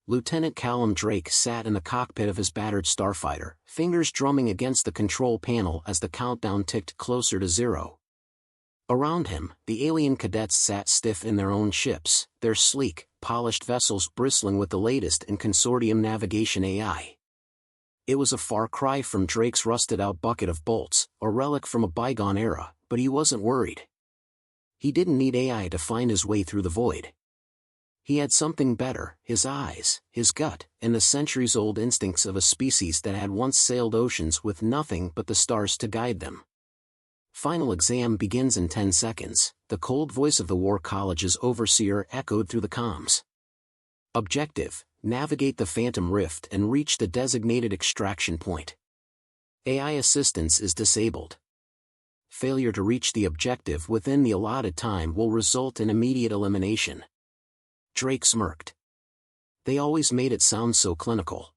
Lieutenant Callum Drake sat in the cockpit of his battered starfighter, fingers drumming against the control panel as the countdown ticked closer to 0. Around him, the alien cadets sat stiff in their own ships, their sleek, polished vessels bristling with the latest in consortium navigation AI. It was a far cry from Drake's rusted-out bucket of bolts, a relic from a bygone era, but he wasn't worried. He didn't need AI to find his way through the void. He had something better: his eyes, his gut, and the centuries-old instincts of a species that had once sailed oceans with nothing but the stars to guide them. Final exam begins in 10 seconds, the cold voice of the War College's overseer echoed through the comms. Objective: navigate the Phantom Rift and reach the designated extraction point. AI assistance is disabled. Failure to reach the objective within the allotted time will result in immediate elimination. Drake smirked. They always made it sound so clinical.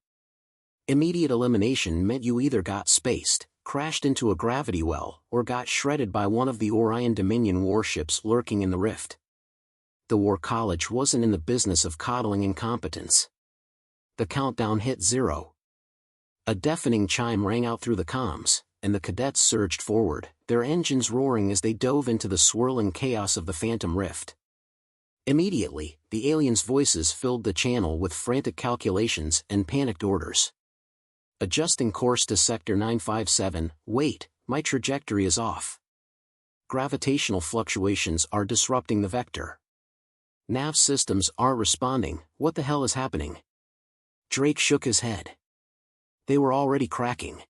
Immediate elimination meant you either got spaced, crashed into a gravity well, or got shredded by one of the Orion Dominion warships lurking in the rift. The War College wasn't in the business of coddling incompetence. The countdown hit 0. A deafening chime rang out through the comms, and the cadets surged forward, their engines roaring as they dove into the swirling chaos of the Phantom Rift. Immediately, the aliens' voices filled the channel with frantic calculations and panicked orders. Adjusting course to Sector 957, wait, my trajectory is off. Gravitational fluctuations are disrupting the vector. Nav systems aren't responding, what the hell is happening? Drake shook his head. They were already cracking.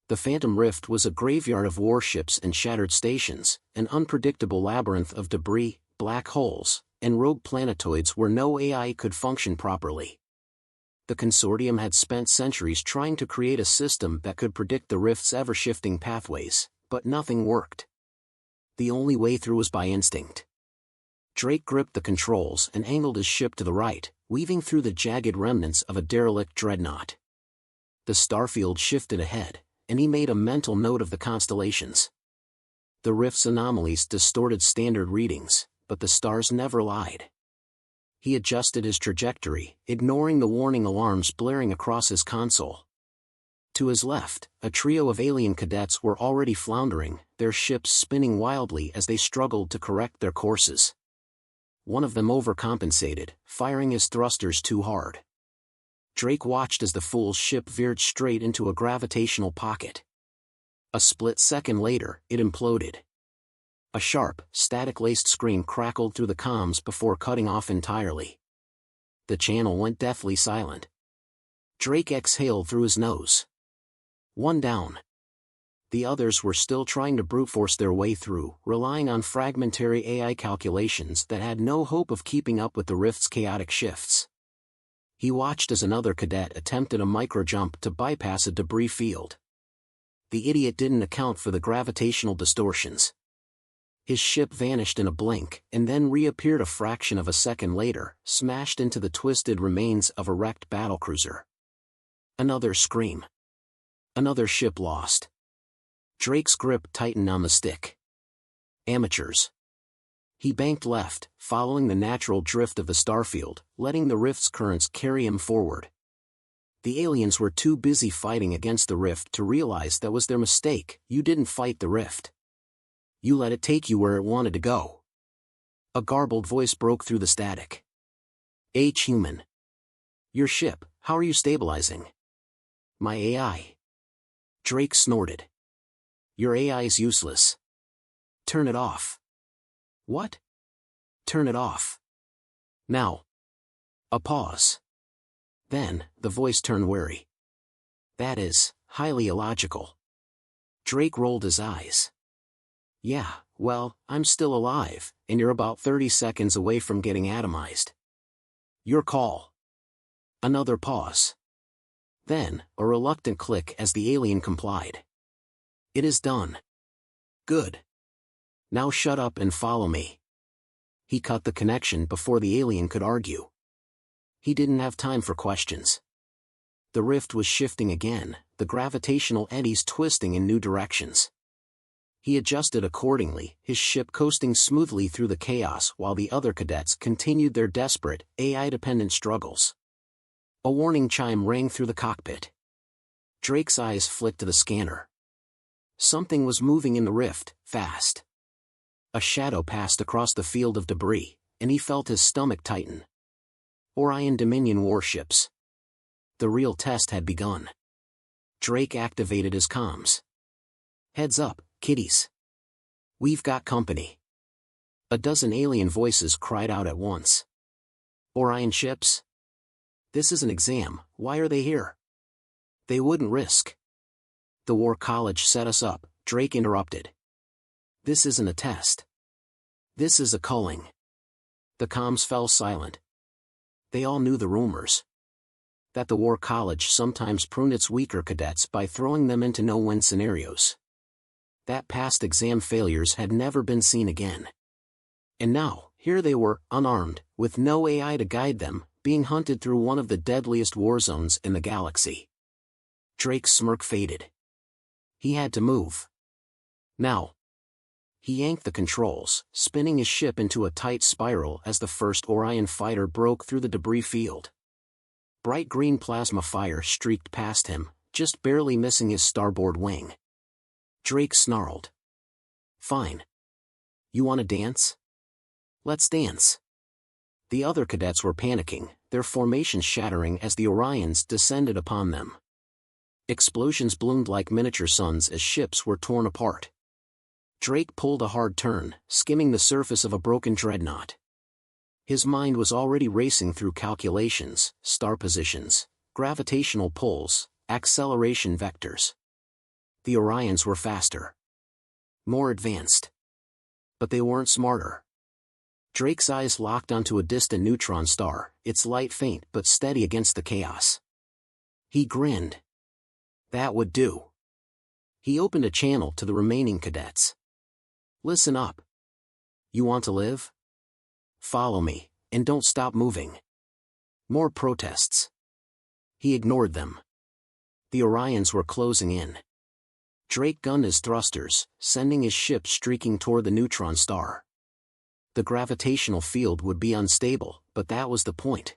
The Phantom Rift was a graveyard of warships and shattered stations, an unpredictable labyrinth of debris, black holes, and rogue planetoids where no AI could function properly. The consortium had spent centuries trying to create a system that could predict the rift's ever-shifting pathways, but nothing worked. The only way through was by instinct. Drake gripped the controls and angled his ship to the right, weaving through the jagged remnants of a derelict dreadnought. The starfield shifted ahead, and he made a mental note of the constellations. The rift's anomalies distorted standard readings, but the stars never lied. He adjusted his trajectory, ignoring the warning alarms blaring across his console. To his left, a trio of alien cadets were already floundering, their ships spinning wildly as they struggled to correct their courses. One of them overcompensated, firing his thrusters too hard. Drake watched as the fool's ship veered straight into a gravitational pocket. A split second later, it imploded. A sharp, static-laced scream crackled through the comms before cutting off entirely. The channel went deathly silent. Drake exhaled through his nose. One down. The others were still trying to brute force their way through, relying on fragmentary AI calculations that had no hope of keeping up with the rift's chaotic shifts. He watched as another cadet attempted a micro-jump to bypass a debris field. The idiot didn't account for the gravitational distortions. His ship vanished in a blink, and then reappeared a fraction of a second later, smashed into the twisted remains of a wrecked battlecruiser. Another scream. Another ship lost. Drake's grip tightened on the stick. Amateurs. He banked left, following the natural drift of the starfield, letting the rift's currents carry him forward. The aliens were too busy fighting against the rift to realize that was their mistake. You didn't fight the rift. You let it take you where it wanted to go. A garbled voice broke through the static. Human. Your ship, how are you stabilizing? My AI. Drake snorted. Your AI is useless. Turn it off. What? Turn it off. Now. A pause. Then, the voice turned wary. That is, highly illogical. Drake rolled his eyes. Yeah, well, I'm still alive, and you're about 30 seconds away from getting atomized. Your call. Another pause. Then, a reluctant click as the alien complied. It is done. Good. Now shut up and follow me. He cut the connection before the alien could argue. He didn't have time for questions. The rift was shifting again, the gravitational eddies twisting in new directions. He adjusted accordingly, his ship coasting smoothly through the chaos while the other cadets continued their desperate, AI-dependent struggles. A warning chime rang through the cockpit. Drake's eyes flicked to the scanner. Something was moving in the rift, fast. A shadow passed across the field of debris, and he felt his stomach tighten. Orion Dominion warships. The real test had begun. Drake activated his comms. "Heads up, kiddies. We've got company." A dozen alien voices cried out at once. "Orion ships? This is an exam, why are they here?" "They wouldn't risk." "The War College set us up," Drake interrupted. "This isn't a test. This is a culling." The comms fell silent. They all knew the rumors. That the War College sometimes pruned its weaker cadets by throwing them into no-win scenarios. That past exam failures had never been seen again. And now, here they were, unarmed, with no AI to guide them, being hunted through one of the deadliest war zones in the galaxy. Drake's smirk faded. He had to move. Now. He yanked the controls, spinning his ship into a tight spiral as the first Orion fighter broke through the debris field. Bright green plasma fire streaked past him, just barely missing his starboard wing. Drake snarled. "Fine. You want to dance? Let's dance." The other cadets were panicking, their formations shattering as the Orions descended upon them. Explosions bloomed like miniature suns as ships were torn apart. Drake pulled a hard turn, skimming the surface of a broken dreadnought. His mind was already racing through calculations, star positions, gravitational pulls, acceleration vectors. The Orions were faster. More advanced. But they weren't smarter. Drake's eyes locked onto a distant neutron star, its light faint but steady against the chaos. He grinned. That would do. He opened a channel to the remaining cadets. "Listen up. You want to live? Follow me, and don't stop moving." More protests. He ignored them. The Orions were closing in. Drake gunned his thrusters, sending his ship streaking toward the neutron star. The gravitational field would be unstable, but that was the point.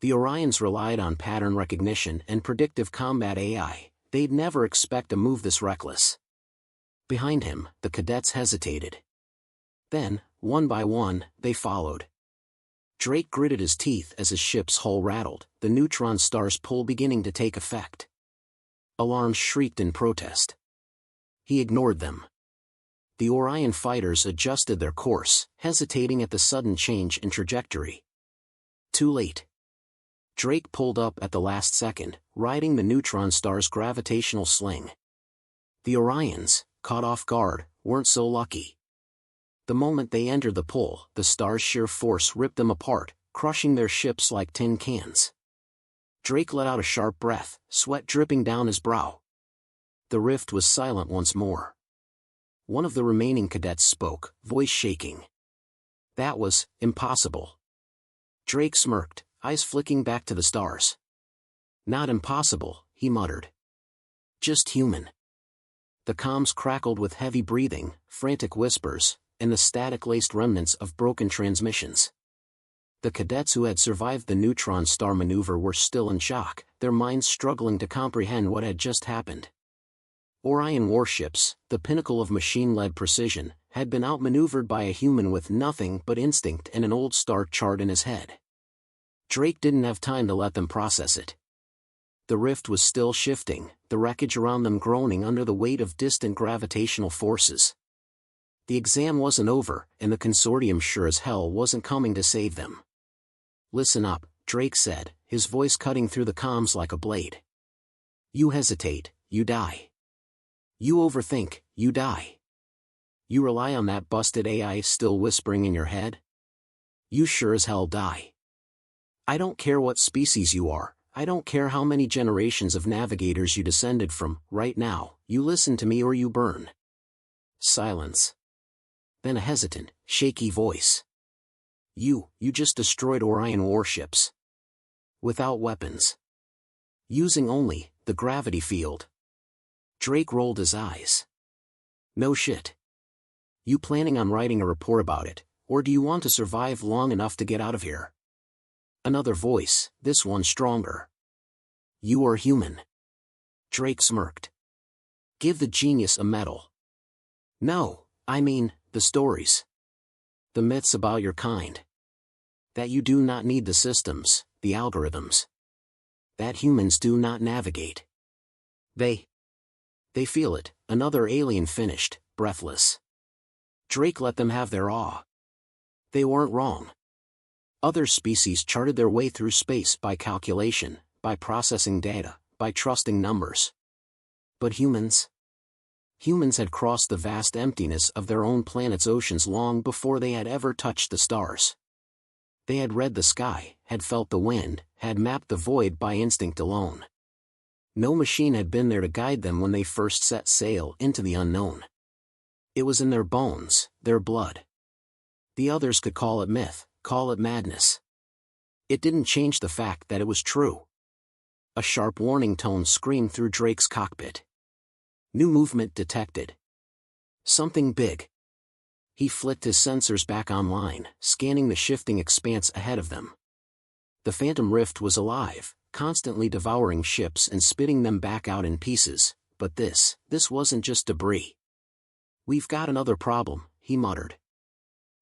The Orions relied on pattern recognition and predictive combat AI. They'd never expect a move this reckless. Behind him, the cadets hesitated. Then, one by one, they followed. Drake gritted his teeth as his ship's hull rattled, the neutron star's pull beginning to take effect. Alarms shrieked in protest. He ignored them. The Orion fighters adjusted their course, hesitating at the sudden change in trajectory. Too late. Drake pulled up at the last second, riding the neutron star's gravitational sling. The Orions, caught off guard, weren't so lucky. The moment they entered the pull, the star's sheer force ripped them apart, crushing their ships like tin cans. Drake let out a sharp breath, sweat dripping down his brow. The rift was silent once more. One of the remaining cadets spoke, voice shaking. "That was impossible." Drake smirked, eyes flicking back to the stars. "Not impossible," he muttered. "Just human." The comms crackled with heavy breathing, frantic whispers, and the static-laced remnants of broken transmissions. The cadets who had survived the neutron star maneuver were still in shock, their minds struggling to comprehend what had just happened. Orion warships, the pinnacle of machine-led precision, had been outmaneuvered by a human with nothing but instinct and an old star chart in his head. Drake didn't have time to let them process it. The rift was still shifting, the wreckage around them groaning under the weight of distant gravitational forces. The exam wasn't over, and the consortium sure as hell wasn't coming to save them. "Listen up," Drake said, his voice cutting through the comms like a blade. "You hesitate, you die. You overthink, you die. You rely on that busted AI still whispering in your head? You sure as hell die. I don't care what species you are, I don't care how many generations of navigators you descended from, right now, you listen to me or you burn." Silence. Then a hesitant, shaky voice. You just destroyed Orion warships. Without weapons. Using only the gravity field." Drake rolled his eyes. "No shit. You planning on writing a report about it, or do you want to survive long enough to get out of here?" Another voice, this one stronger. You are human. Drake smirked. Give the genius a medal. No, I mean, the stories. The myths about your kind. That you do not need the systems, the algorithms. That humans do not navigate. They feel it, another alien finished, breathless. Drake let them have their awe. They weren't wrong. Other species charted their way through space by calculation, by processing data, by trusting numbers. But humans? Humans had crossed the vast emptiness of their own planet's oceans long before they had ever touched the stars. They had read the sky, had felt the wind, had mapped the void by instinct alone. No machine had been there to guide them when they first set sail into the unknown. It was in their bones, their blood. The others could call it myth, call it madness. It didn't change the fact that it was true. A sharp warning tone screamed through Drake's cockpit. New movement detected. Something big. He flicked his sensors back online, scanning the shifting expanse ahead of them. The Phantom Rift was alive, constantly devouring ships and spitting them back out in pieces, but this wasn't just debris. We've got another problem, he muttered.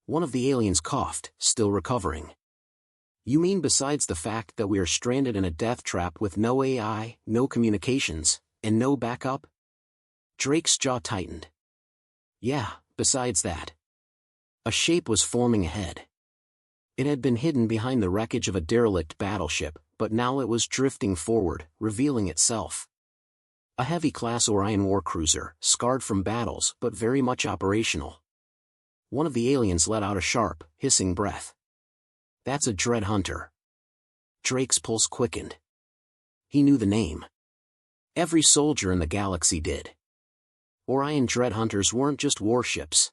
One of the aliens coughed, still recovering. You mean besides the fact that we are stranded in a death trap with no AI, no communications, and no backup? Drake's jaw tightened. Yeah, besides that. A shape was forming ahead. It had been hidden behind the wreckage of a derelict battleship, but now it was drifting forward, revealing itself. A heavy-class Orion warcruiser, scarred from battles but very much operational. One of the aliens let out a sharp, hissing breath. That's a dread hunter. Drake's pulse quickened. He knew the name. Every soldier in the galaxy did. Orion dread hunters weren't just warships.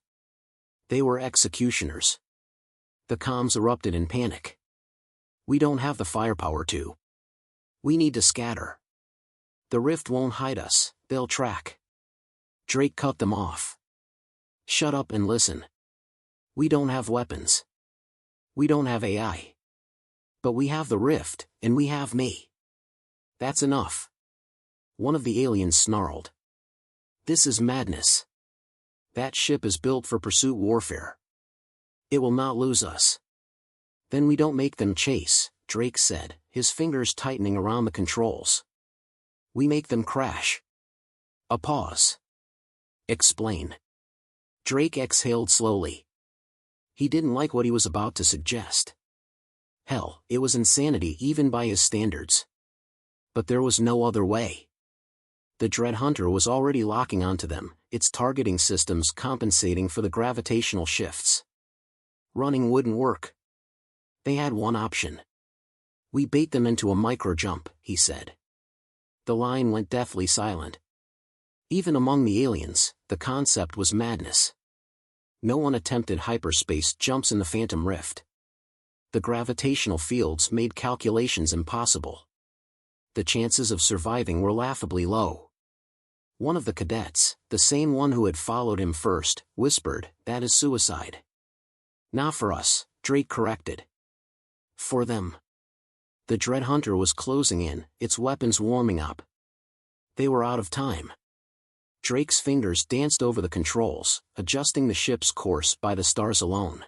They were executioners. The comms erupted in panic. We don't have the firepower to. We need to scatter. The rift won't hide us, they'll track. Drake cut them off. Shut up and listen. We don't have weapons. We don't have AI. But we have the rift, and we have me. That's enough. One of the aliens snarled. This is madness. That ship is built for pursuit warfare. It will not lose us. Then we don't make them chase, Drake said, his fingers tightening around the controls. We make them crash. A pause. Explain. Drake exhaled slowly. He didn't like what he was about to suggest. Hell, it was insanity even by his standards. But there was no other way. The Dread Hunter was already locking onto them, its targeting systems compensating for the gravitational shifts. Running wouldn't work. They had one option. We bait them into a micro-jump, he said. The line went deathly silent. Even among the aliens, the concept was madness. No one attempted hyperspace jumps in the Phantom Rift. The gravitational fields made calculations impossible. The chances of surviving were laughably low. One of the cadets, the same one who had followed him first, whispered, "That is suicide." "Not for us," Drake corrected. "For them." The Dread Hunter was closing in, its weapons warming up. They were out of time. Drake's fingers danced over the controls, adjusting the ship's course by the stars alone.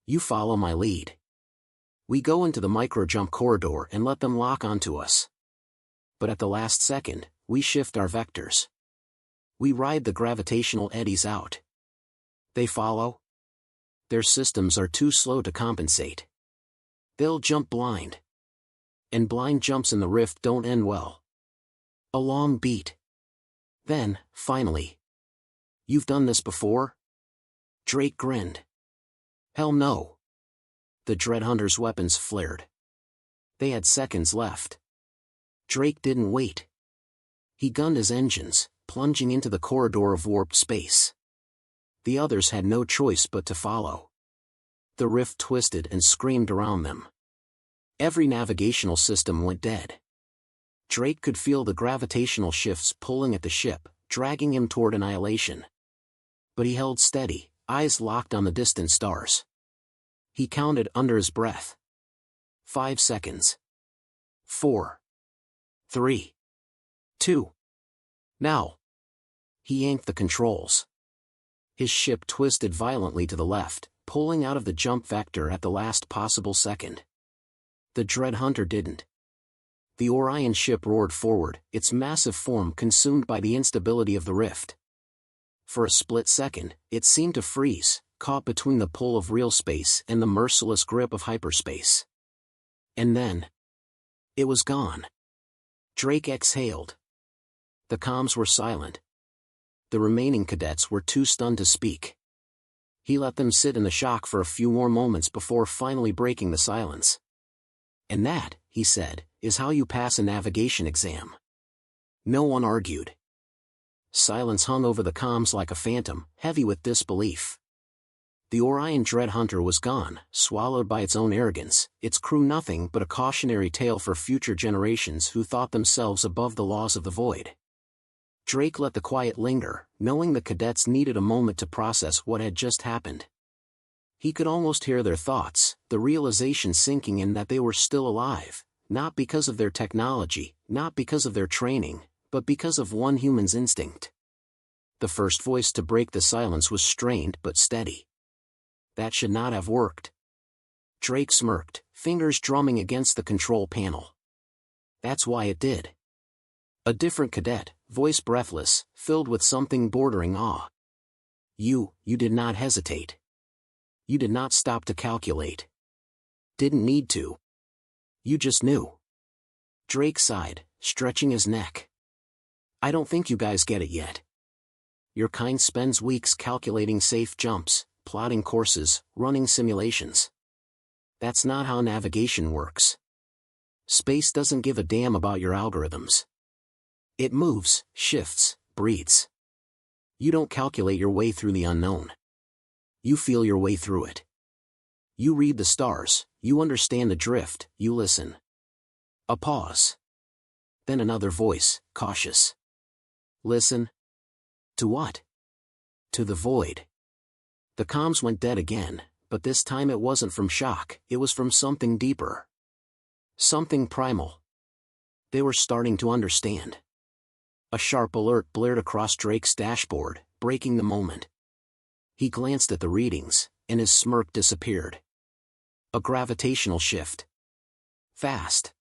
"You follow my lead. We go into the micro-jump corridor and let them lock onto us. But at the last second, we shift our vectors. We ride the gravitational eddies out. They follow? Their systems are too slow to compensate. They'll jump blind. And blind jumps in the rift don't end well. A long beat. Then, finally. "You've done this before?" Drake grinned. "Hell no." The Dread Hunter's weapons flared. They had seconds left. Drake didn't wait. He gunned his engines, plunging into the corridor of warp space. The others had no choice but to follow. The rift twisted and screamed around them. Every navigational system went dead. Drake could feel the gravitational shifts pulling at the ship, dragging him toward annihilation. But he held steady, eyes locked on the distant stars. He counted under his breath. 5 seconds. 4. 3. 2. Now. He yanked the controls. His ship twisted violently to the left, pulling out of the jump vector at the last possible second. The Dread Hunter didn't. The Orion ship roared forward, its massive form consumed by the instability of the rift. For a split second, it seemed to freeze, caught between the pull of real space and the merciless grip of hyperspace. And then, it was gone. Drake exhaled. The comms were silent. The remaining cadets were too stunned to speak. He let them sit in the shock for a few more moments before finally breaking the silence. "And that," he said, "is how you pass a navigation exam." No one argued. Silence hung over the comms like a phantom, heavy with disbelief. The Orion Dread Hunter was gone, swallowed by its own arrogance, its crew nothing but a cautionary tale for future generations who thought themselves above the laws of the void. Drake let the quiet linger, knowing the cadets needed a moment to process what had just happened. He could almost hear their thoughts, the realization sinking in that they were still alive, not because of their technology, not because of their training, but because of one human's instinct. The first voice to break the silence was strained but steady. "That should not have worked." Drake smirked, fingers drumming against the control panel. "That's why it did." A different cadet, voice breathless, filled with something bordering awe. You did not hesitate. You did not stop to calculate. Didn't need to. You just knew." Drake sighed, stretching his neck. "I don't think you guys get it yet. Your kind spends weeks calculating safe jumps, plotting courses, running simulations. That's not how navigation works. Space doesn't give a damn about your algorithms. It moves, shifts, breathes. You don't calculate your way through the unknown. You feel your way through it. You read the stars, you understand the drift, you listen." A pause. Then another voice, cautious. "Listen." "To what?" "To the void." The comms went dead again, but this time it wasn't from shock, it was from something deeper. Something primal. They were starting to understand. A sharp alert blared across Drake's dashboard, breaking the moment. He glanced at the readings, and his smirk disappeared. A gravitational shift. Fast.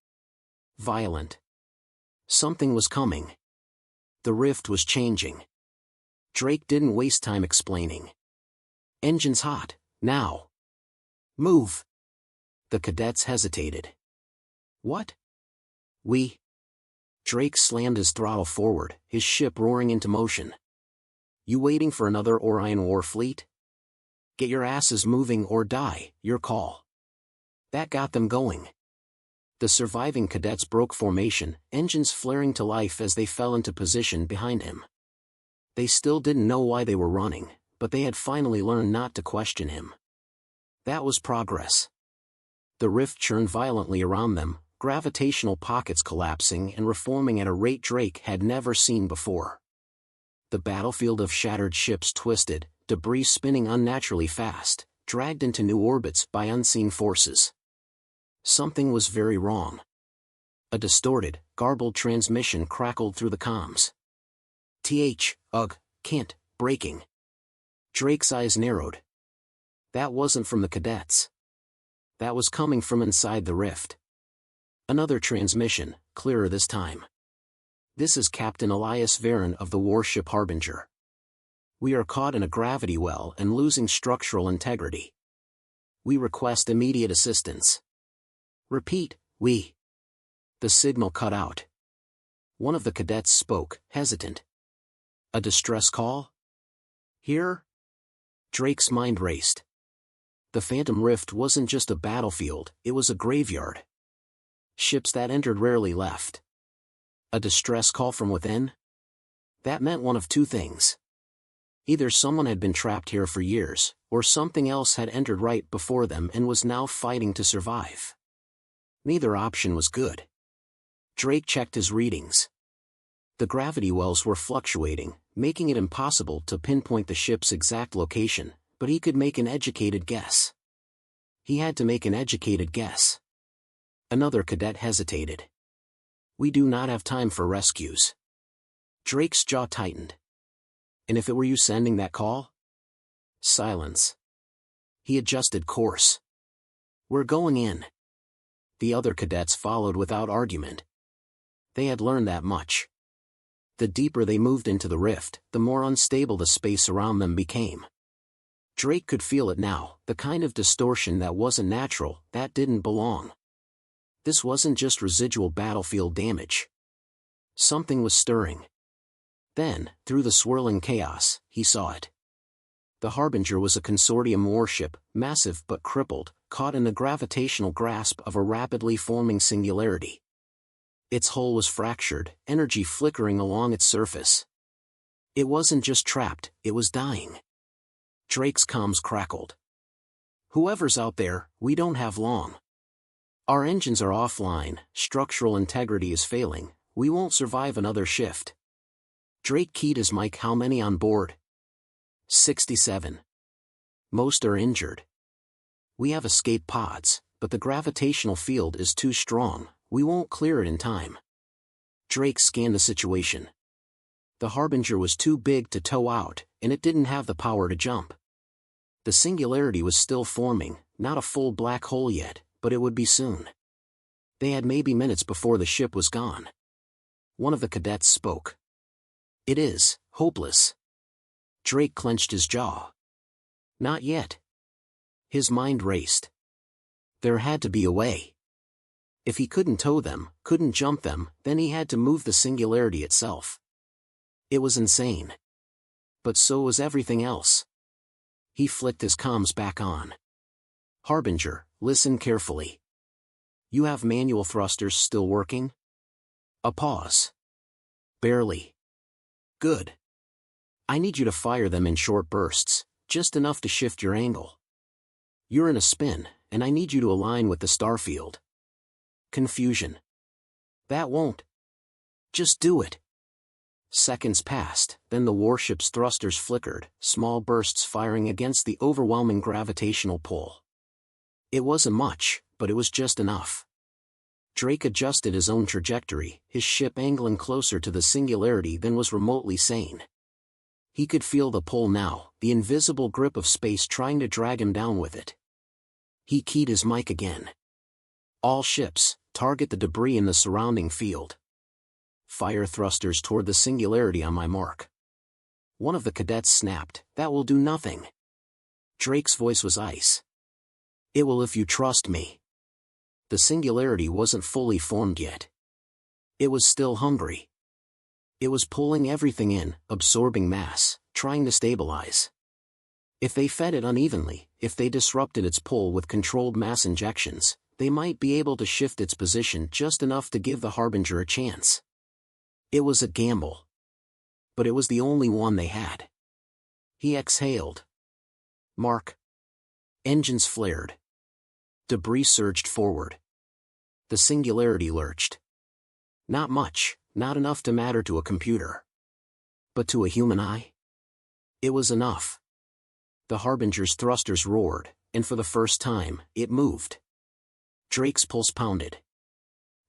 Violent. Something was coming. The rift was changing. Drake didn't waste time explaining. "Engine's hot, now. Move." The cadets hesitated. "What?" "We." Drake slammed his throttle forward, his ship roaring into motion. "You waiting for another Orion war fleet? Get your asses moving or die, your call." That got them going. The surviving cadets broke formation, engines flaring to life as they fell into position behind him. They still didn't know why they were running, but they had finally learned not to question him. That was progress. The rift churned violently around them, gravitational pockets collapsing and reforming at a rate Drake had never seen before. The battlefield of shattered ships twisted, debris spinning unnaturally fast, dragged into new orbits by unseen forces. Something was very wrong. A distorted, garbled transmission crackled through the comms. Can't, breaking." Drake's eyes narrowed. That wasn't from the cadets. That was coming from inside the rift. Another transmission, clearer this time. "This is Captain Elias Varon of the warship Harbinger. We are caught in a gravity well and losing structural integrity. We request immediate assistance." "Repeat, we." The signal cut out. One of the cadets spoke, hesitant. "A distress call? Here?" Drake's mind raced. The Phantom Rift wasn't just a battlefield, it was a graveyard. Ships that entered rarely left. A distress call from within? That meant one of two things. Either someone had been trapped here for years, or something else had entered right before them and was now fighting to survive. Neither option was good. Drake checked his readings. The gravity wells were fluctuating, making it impossible to pinpoint the ship's exact location, but he could make an educated guess. He had to make an educated guess. Another cadet hesitated. "We do not have time for rescues." Drake's jaw tightened. "And if it were you sending that call?" Silence. He adjusted course. "We're going in." The other cadets followed without argument. They had learned that much. The deeper they moved into the rift, the more unstable the space around them became. Drake could feel it now, the kind of distortion that wasn't natural, that didn't belong. This wasn't just residual battlefield damage. Something was stirring. Then, through the swirling chaos, he saw it. The Harbinger was a consortium warship, massive but crippled, caught in the gravitational grasp of a rapidly forming singularity. Its hull was fractured, energy flickering along its surface. It wasn't just trapped, it was dying. Drake's comms crackled. "Whoever's out there, we don't have long. Our engines are offline, structural integrity is failing, we won't survive another shift." Drake keyed his mic. "How many on board?" 67. "Most are injured. We have escape pods, but the gravitational field is too strong, we won't clear it in time." Drake scanned the situation. The Harbinger was too big to tow out, and it didn't have the power to jump. The singularity was still forming, not a full black hole yet, but it would be soon. They had maybe minutes before the ship was gone. One of the cadets spoke. "It is hopeless." Drake clenched his jaw. "Not yet." His mind raced. There had to be a way. If he couldn't tow them, couldn't jump them, then he had to move the singularity itself. It was insane. But so was everything else. He flicked his comms back on. "Harbinger, listen carefully. You have manual thrusters still working?" A pause. "Barely." "Good. I need you to fire them in short bursts, just enough to shift your angle. You're in a spin, and I need you to align with the star field." Confusion. "That won't." "Just do it." Seconds passed, then the warship's thrusters flickered, small bursts firing against the overwhelming gravitational pull. It wasn't much, but it was just enough. Drake adjusted his own trajectory, his ship angling closer to the singularity than was remotely sane. He could feel the pull now, the invisible grip of space trying to drag him down with it. He keyed his mic again. "All ships, target the debris in the surrounding field. Fire thrusters toward the singularity on my mark." One of the cadets snapped, "That will do nothing." Drake's voice was ice. "It will if you trust me." The singularity wasn't fully formed yet. It was still hungry. It was pulling everything in, absorbing mass, trying to stabilize. If they fed it unevenly, if they disrupted its pull with controlled mass injections, they might be able to shift its position just enough to give the Harbinger a chance. It was a gamble. But it was the only one they had. He exhaled. "Mark." Engines flared. Debris surged forward. The singularity lurched. Not much, not enough to matter to a computer. But to a human eye? It was enough. The Harbinger's thrusters roared, and for the first time, it moved. Drake's pulse pounded.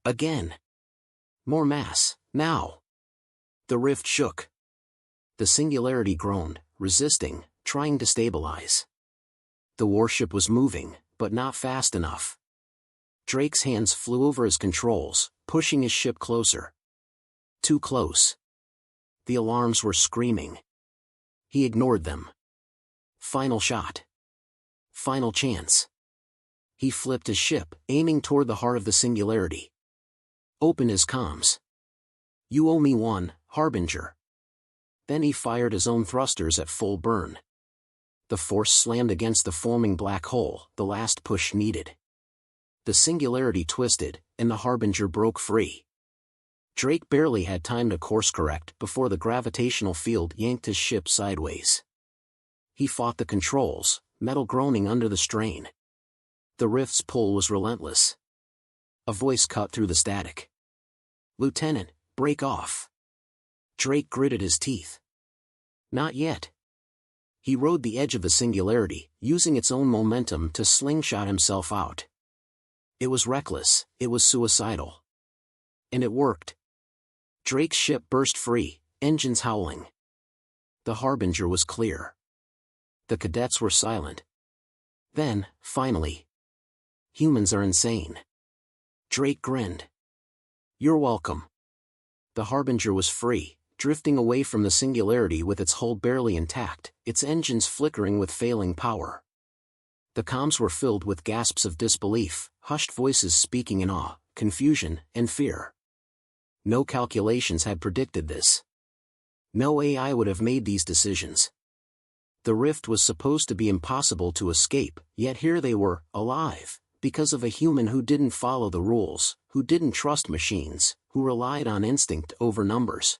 Again. More mass, now. The rift shook. The singularity groaned, resisting, trying to stabilize. The warship was moving, but not fast enough. Drake's hands flew over his controls, pushing his ship closer. Too close. The alarms were screaming. He ignored them. Final shot. Final chance. He flipped his ship, aiming toward the heart of the singularity. Opened his comms. "You owe me one, Harbinger." Then he fired his own thrusters at full burn. The force slammed against the forming black hole, the last push needed. The singularity twisted, and the Harbinger broke free. Drake barely had time to course correct before the gravitational field yanked his ship sideways. He fought the controls, metal groaning under the strain. The rift's pull was relentless. A voice cut through the static. "Lieutenant, break off." Drake gritted his teeth. Not yet. He rode the edge of the singularity, using its own momentum to slingshot himself out. It was reckless, it was suicidal. And it worked. Drake's ship burst free, engines howling. The harbinger was clear. The cadets were silent. Then, finally. Humans are insane. Drake grinned. You're welcome. The harbinger was free, drifting away from the singularity with its hull barely intact, its engines flickering with failing power. The comms were filled with gasps of disbelief, hushed voices speaking in awe, confusion, and fear. No calculations had predicted this. No AI would have made these decisions. The rift was supposed to be impossible to escape, yet here they were, alive, because of a human who didn't follow the rules, who didn't trust machines, who relied on instinct over numbers.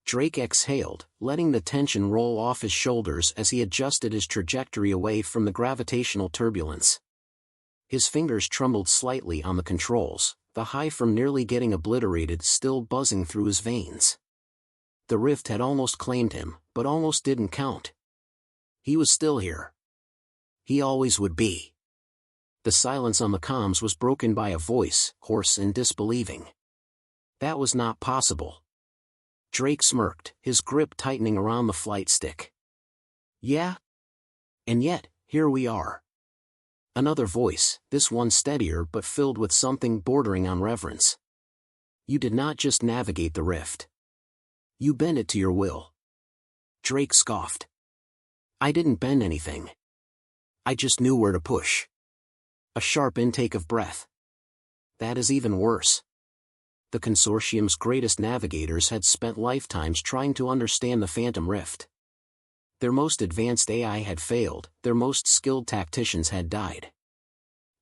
Drake exhaled, letting the tension roll off his shoulders as he adjusted his trajectory away from the gravitational turbulence. His fingers trembled slightly on the controls, the high from nearly getting obliterated still buzzing through his veins. The rift had almost claimed him, but almost didn't count. He was still here. He always would be. The silence on the comms was broken by a voice, hoarse and disbelieving. That was not possible. Drake smirked, his grip tightening around the flight stick. Yeah? And yet, here we are. Another voice, this one steadier but filled with something bordering on reverence. You did not just navigate the rift. You bent it to your will. Drake scoffed. I didn't bend anything. I just knew where to push. A sharp intake of breath. That is even worse. The consortium's greatest navigators had spent lifetimes trying to understand the Phantom Rift. Their most advanced AI had failed, their most skilled tacticians had died.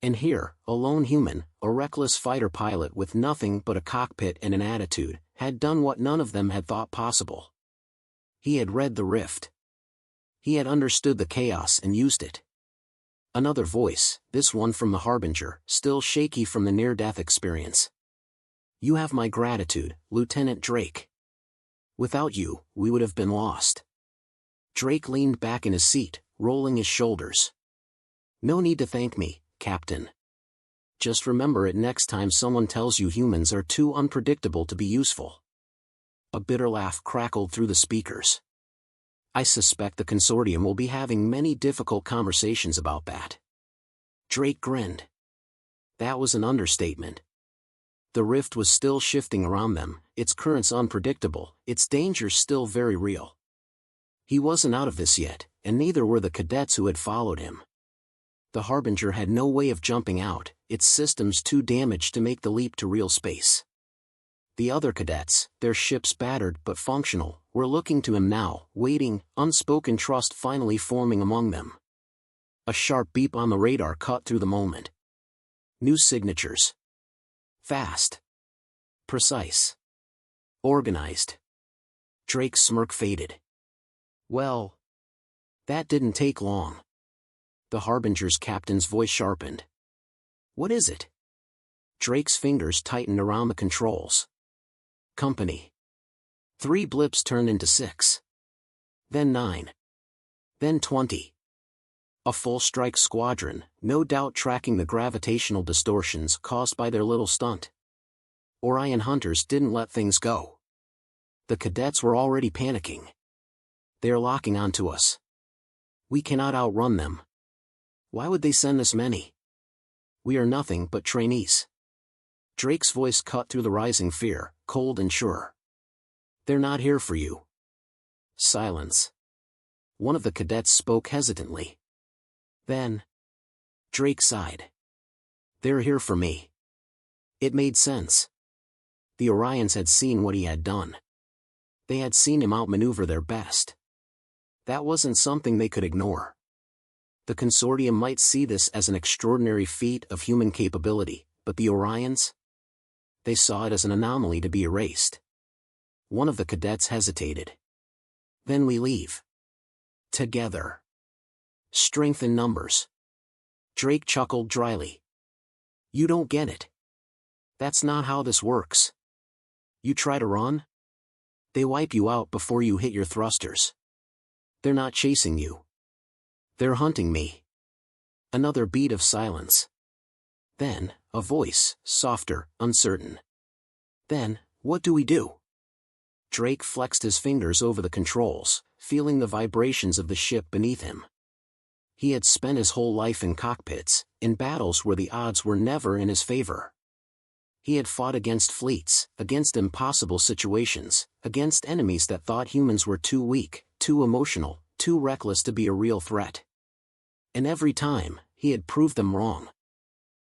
And here, a lone human, a reckless fighter pilot with nothing but a cockpit and an attitude, had done what none of them had thought possible. He had read the rift. He had understood the chaos and used it. Another voice, this one from the harbinger, still shaky from the near-death experience. You have my gratitude, Lieutenant Drake. Without you, we would have been lost. Drake leaned back in his seat, rolling his shoulders. No need to thank me, Captain. Just remember it next time someone tells you humans are too unpredictable to be useful. A bitter laugh crackled through the speakers. I suspect the consortium will be having many difficult conversations about that. Drake grinned. That was an understatement. The rift was still shifting around them, its currents unpredictable, its dangers still very real. He wasn't out of this yet, and neither were the cadets who had followed him. The harbinger had no way of jumping out, its systems too damaged to make the leap to real space. The other cadets, their ships battered but functional, were looking to him now, waiting, unspoken trust finally forming among them. A sharp beep on the radar cut through the moment. New signatures. Fast. Precise. Organized. Drake's smirk faded. Well, that didn't take long. The harbinger's captain's voice sharpened. What is it? Drake's fingers tightened around the controls. Company. 3 blips turned into 6. Then 9. Then 20. A full strike squadron, no doubt tracking the gravitational distortions caused by their little stunt. Orion hunters didn't let things go. The cadets were already panicking. They are locking onto us. We cannot outrun them. Why would they send this many? We are nothing but trainees. Drake's voice cut through the rising fear, cold and sure. They're not here for you. Silence. One of the cadets spoke hesitantly. Then, Drake sighed. They're here for me. It made sense. The Orions had seen what he had done. They had seen him outmaneuver their best. That wasn't something they could ignore. The consortium might see this as an extraordinary feat of human capability, but the Orions? They saw it as an anomaly to be erased. One of the cadets hesitated. Then we leave. Together. Strength in numbers. Drake chuckled dryly. You don't get it. That's not how this works. You try to run? They wipe you out before you hit your thrusters. They're not chasing you. They're hunting me. Another beat of silence. Then, a voice, softer, uncertain. Then, what do we do? Drake flexed his fingers over the controls, feeling the vibrations of the ship beneath him. He had spent his whole life in cockpits, in battles where the odds were never in his favor. He had fought against fleets, against impossible situations, against enemies that thought humans were too weak, too emotional, too reckless to be a real threat. And every time, he had proved them wrong.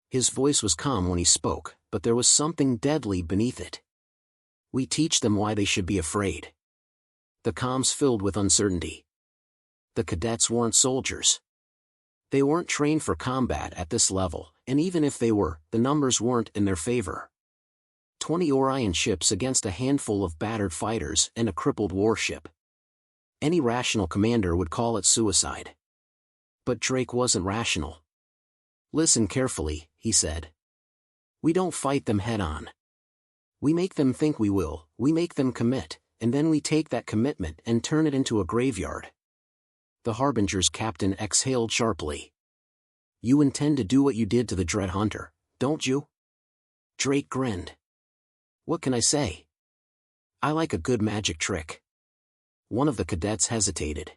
His voice was calm when he spoke, but there was something deadly beneath it. We teach them why they should be afraid. The comms filled with uncertainty. The cadets weren't soldiers. They weren't trained for combat at this level, and even if they were, the numbers weren't in their favor. 20 Orion ships against a handful of battered fighters and a crippled warship. Any rational commander would call it suicide. But Drake wasn't rational. Listen carefully, he said. We don't fight them head-on. We make them think we will, we make them commit, and then we take that commitment and turn it into a graveyard. The Harbinger's captain exhaled sharply. You intend to do what you did to the Dread Hunter, don't you? Drake grinned. What can I say? I like a good magic trick. One of the cadets hesitated.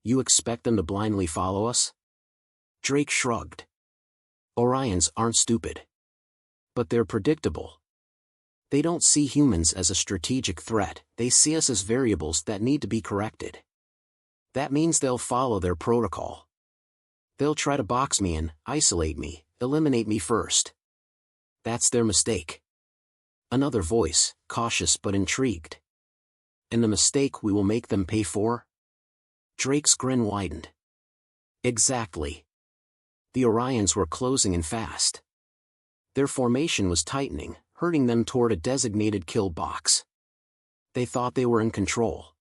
You expect them to blindly follow us? Drake shrugged. Orions aren't stupid. But they're predictable. They don't see humans as a strategic threat, they see us as variables that need to be corrected. That means they'll follow their protocol. They'll try to box me in, isolate me, eliminate me first. That's their mistake. Another voice, cautious but intrigued. And the mistake we will make them pay for? Drake's grin widened. Exactly. The Orions were closing in fast. Their formation was tightening, herding them toward a designated kill box. They thought they were in control.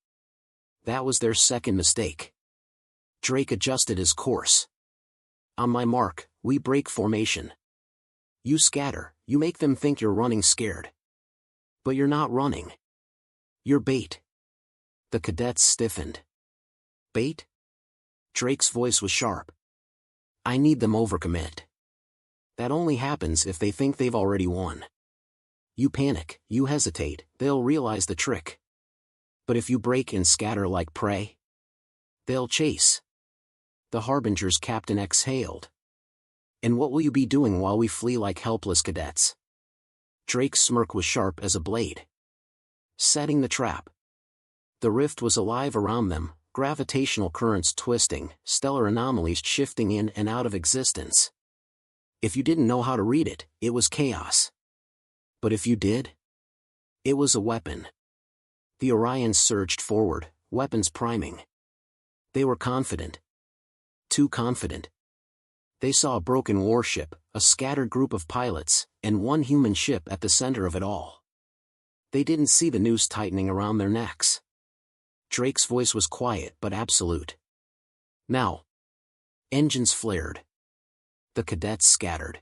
That was their second mistake. Drake adjusted his course. On my mark, we break formation. You scatter, you make them think you're running scared. But you're not running. You're bait. The cadets stiffened. Bait? Drake's voice was sharp. I need them overcommit. That only happens if they think they've already won. You panic, you hesitate, they'll realize the trick. But if you break and scatter like prey, they'll chase. The Harbinger's captain exhaled. And what will you be doing while we flee like helpless cadets? Drake's smirk was sharp as a blade. Setting the trap. The rift was alive around them, gravitational currents twisting, stellar anomalies shifting in and out of existence. If you didn't know how to read it, it was chaos. But if you did, it was a weapon. The Orions surged forward, weapons priming. They were confident. Too confident. They saw a broken warship, a scattered group of pilots, and one human ship at the center of it all. They didn't see the noose tightening around their necks. Drake's voice was quiet but absolute. Now. Engines flared. The cadets scattered.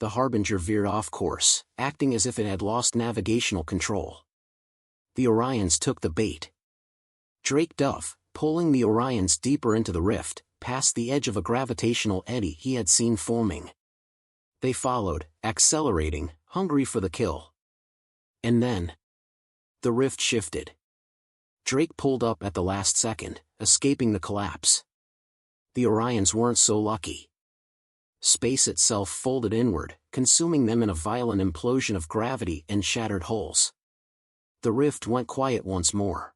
The Harbinger veered off course, acting as if it had lost navigational control. The Orions took the bait. Drake dove, pulling the Orions deeper into the rift, past the edge of a gravitational eddy he had seen forming. They followed, accelerating, hungry for the kill. And then, the rift shifted. Drake pulled up at the last second, escaping the collapse. The Orions weren't so lucky. Space itself folded inward, consuming them in a violent implosion of gravity and shattered hulls. The rift went quiet once more.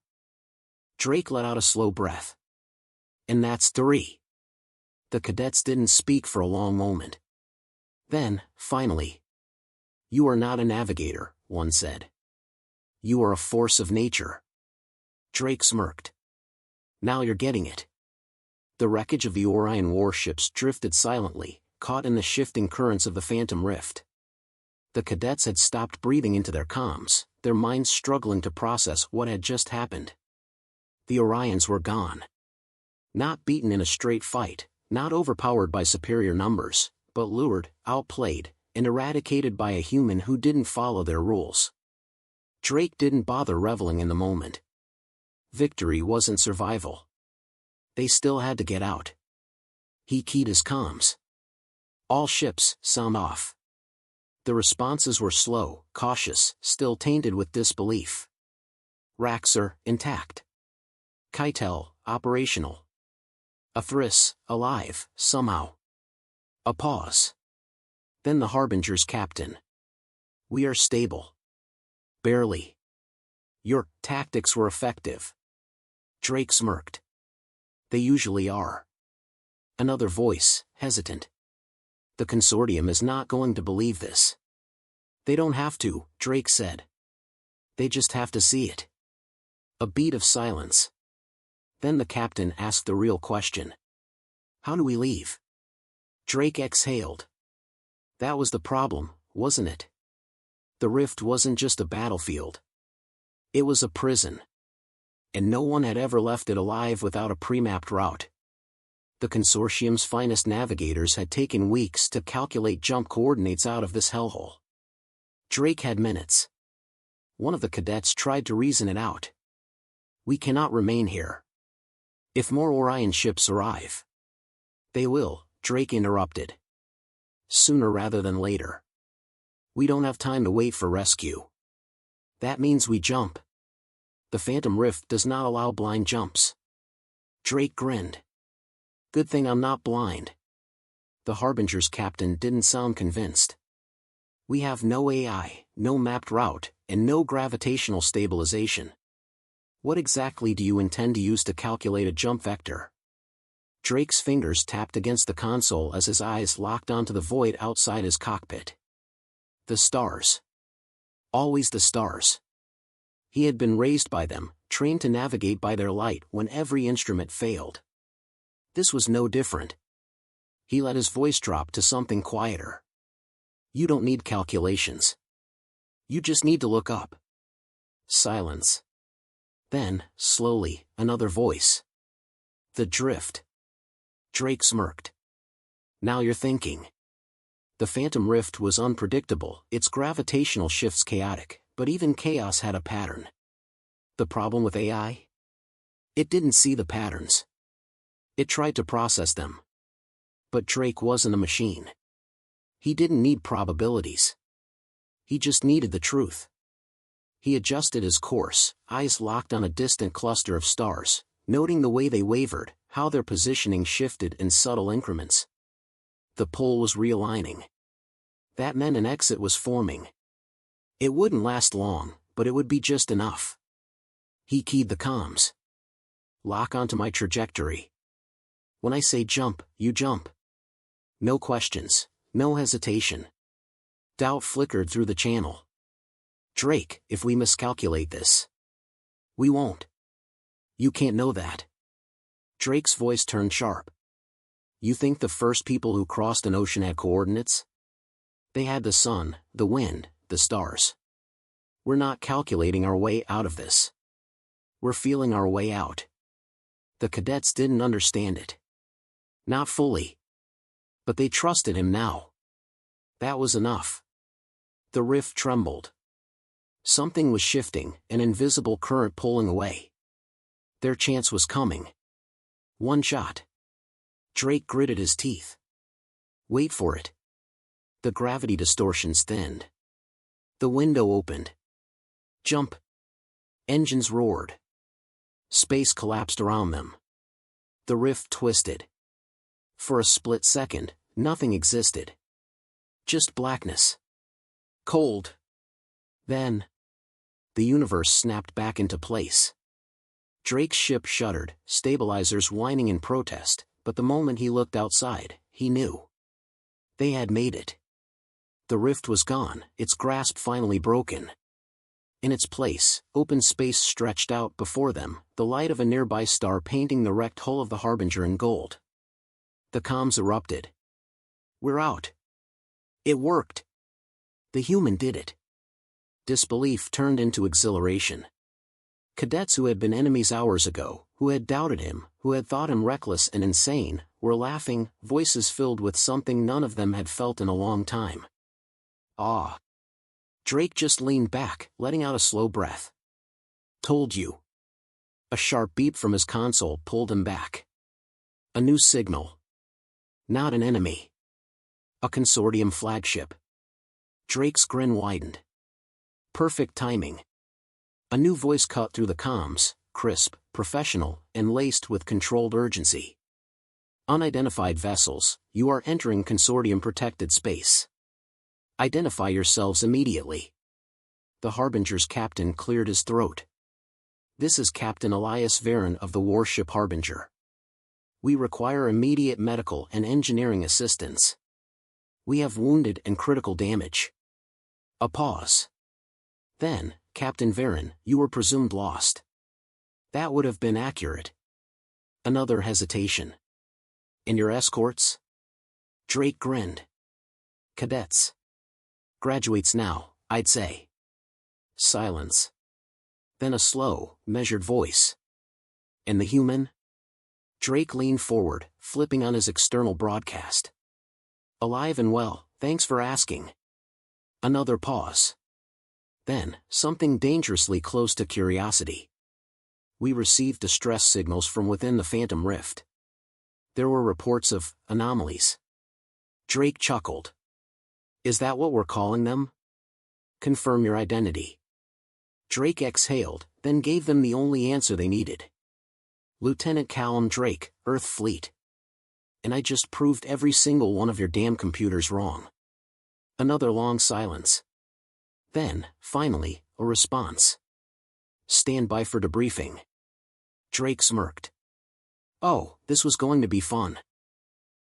Drake let out a slow breath. And that's Starry. The cadets didn't speak for a long moment. Then, finally. You are not a navigator, one said. You are a force of nature. Drake smirked. Now you're getting it. The wreckage of the Orion warships drifted silently, caught in the shifting currents of the phantom rift. The cadets had stopped breathing into their comms, their minds struggling to process what had just happened. The Orions were gone. Not beaten in a straight fight, not overpowered by superior numbers, but lured, outplayed, and eradicated by a human who didn't follow their rules. Drake didn't bother reveling in the moment. Victory wasn't survival. They still had to get out. He keyed his comms. All ships, sound off. The responses were slow, cautious, still tainted with disbelief. Raxer, intact. Keitel, operational. Athris, alive, somehow. A pause. Then the Harbinger's captain. We are stable. Barely. Your tactics were effective. Drake smirked. They usually are. Another voice, hesitant. The consortium is not going to believe this. They don't have to, Drake said. They just have to see it. A beat of silence. Then the captain asked the real question. How do we leave? Drake exhaled. That was the problem, wasn't it? The rift wasn't just a battlefield. It was a prison. And no one had ever left it alive without a pre-mapped route. The consortium's finest navigators had taken weeks to calculate jump coordinates out of this hellhole. Drake had minutes. One of the cadets tried to reason it out. We cannot remain here. If more Orion ships arrive. They will, Drake interrupted. Sooner rather than later. We don't have time to wait for rescue. That means we jump. The Phantom Rift does not allow blind jumps. Drake grinned. Good thing I'm not blind. The Harbinger's captain didn't sound convinced. We have no AI, no mapped route, and no gravitational stabilization. What exactly do you intend to use to calculate a jump vector? Drake's fingers tapped against the console as his eyes locked onto the void outside his cockpit. The stars. Always the stars. He had been raised by them, trained to navigate by their light when every instrument failed. This was no different. He let his voice drop to something quieter. You don't need calculations. You just need to look up. Silence. Then, slowly, another voice. The drift. Drake smirked. Now you're thinking. The Phantom Rift was unpredictable, its gravitational shifts chaotic, but even chaos had a pattern. The problem with AI? It didn't see the patterns. It tried to process them. But Drake wasn't a machine. He didn't need probabilities. He just needed the truth. He adjusted his course, eyes locked on a distant cluster of stars, noting the way they wavered, how their positioning shifted in subtle increments. The pole was realigning. That meant an exit was forming. It wouldn't last long, but it would be just enough. He keyed the comms. Lock onto my trajectory. When I say jump, you jump. No questions, no hesitation. Doubt flickered through the channel. Drake, if we miscalculate this. We won't. You can't know that. Drake's voice turned sharp. You think the first people who crossed an ocean had coordinates? They had the sun, the wind, the stars. We're not calculating our way out of this. We're feeling our way out. The cadets didn't understand it. Not fully. But they trusted him now. That was enough. The rift trembled. Something was shifting, an invisible current pulling away. Their chance was coming. One shot. Drake gritted his teeth. Wait for it. The gravity distortions thinned. The window opened. Jump. Engines roared. Space collapsed around them. The rift twisted. For a split second, nothing existed. Just blackness. Cold. Then, the universe snapped back into place. Drake's ship shuddered, stabilizers whining in protest, but the moment he looked outside, he knew. They had made it. The rift was gone, its grasp finally broken. In its place, open space stretched out before them, the light of a nearby star painting the wrecked hull of the Harbinger in gold. The comms erupted. We're out. It worked. The human did it. Disbelief turned into exhilaration. Cadets who had been enemies hours ago, who had doubted him, who had thought him reckless and insane, were laughing, voices filled with something none of them had felt in a long time. Awe. Drake just leaned back, letting out a slow breath. Told you. A sharp beep from his console pulled him back. A new signal. Not an enemy. A consortium flagship. Drake's grin widened. Perfect timing. A new voice cut through the comms, crisp, professional, and laced with controlled urgency. Unidentified vessels, you are entering consortium-protected space. Identify yourselves immediately. The Harbinger's captain cleared his throat. This is Captain Elias Varen of the warship Harbinger. We require immediate medical and engineering assistance. We have wounded and critical damage. A pause. Then, Captain Varen, you were presumed lost. That would have been accurate. Another hesitation. And your escorts? Drake grinned. Cadets. Graduates now, I'd say. Silence. Then a slow, measured voice. And the human? Drake leaned forward, flipping on his external broadcast. Alive and well, thanks for asking. Another pause. Then, something dangerously close to curiosity. We received distress signals from within the Phantom Rift. There were reports of anomalies. Drake chuckled. Is that what we're calling them? Confirm your identity. Drake exhaled, then gave them the only answer they needed. Lieutenant Callum Drake, Earth Fleet. And I just proved every single one of your damn computers wrong. Another long silence. Then, finally, a response. Stand by for debriefing. Drake smirked. Oh, this was going to be fun.